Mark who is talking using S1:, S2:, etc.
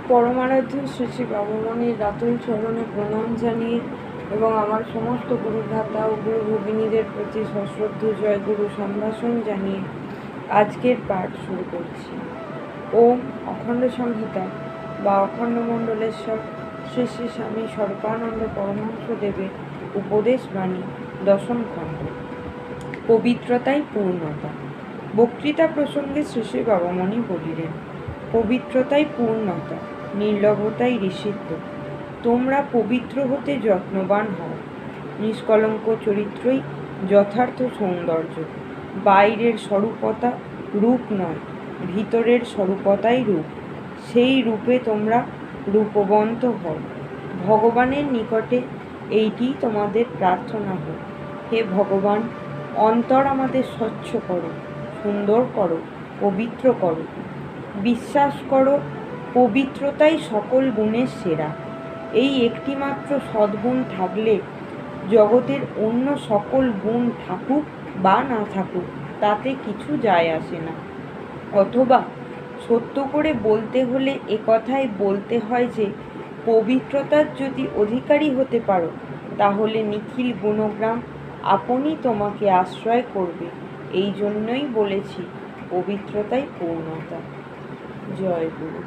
S1: পরমারাধ্য শ্রী শ্রী বাবামণির রাতুল চরণে প্রণাম জানিয়ে এবং আমার সমস্ত গুরুভ্রাতা ও গুরু ভগিনীদের প্রতি সশ্রদ্ধ জয় গুরু সম্ভাষণ জানিয়ে আজকের পাঠ শুরু করছি। ওম অখণ্ড সংহিতা বা অখণ্ড মণ্ডলেশ্বর শ্রী শ্রী স্বামী স্বরূপানন্দ পরমহংসদেবের উপদেশ বাণী দশম খণ্ড, পবিত্রতাই পূর্ণতা। বক্তৃতা প্রসঙ্গে শ্রী শ্রী বাবামণি বলিলেন, পবিত্রতাই পূর্ণতা, নির্লভতাই ঋষিত্ব। তোমরা পবিত্র হতে যত্নবান হও। নিষ্কলঙ্ক চরিত্রই যথার্থ সৌন্দর্য। বাইরের স্বরূপতা রূপ নয়, ভিতরের স্বরূপতাই রূপ। সেই রূপে তোমরা রূপবন্ত হও। ভগবানের নিকটে এইটি তোমাদের প্রার্থনা হোক। হে ভগবান, অন্তর আমাদের স্বচ্ছ করো, সুন্দর করো, পবিত্র করো। বিশ্বাস করো, পবিত্রতাই সকল গুণের সেরা। এই একটিমাত্র সদ্গুণ থাকলে জগতের অন্য সকল গুণ থাকুক বা না থাকুক তাতে কিছু যায় আসে না। অথবা সত্য করে বলতে হলে একথাই বলতে হয় যে পবিত্রতার যদি অধিকারী হতে পারো তাহলে নিখিল গুণগ্রাম আপনি তোমাকে আশ্রয় করবে। এই জন্যই বলেছি পবিত্রতাই পূর্ণতা। জয় গুরু।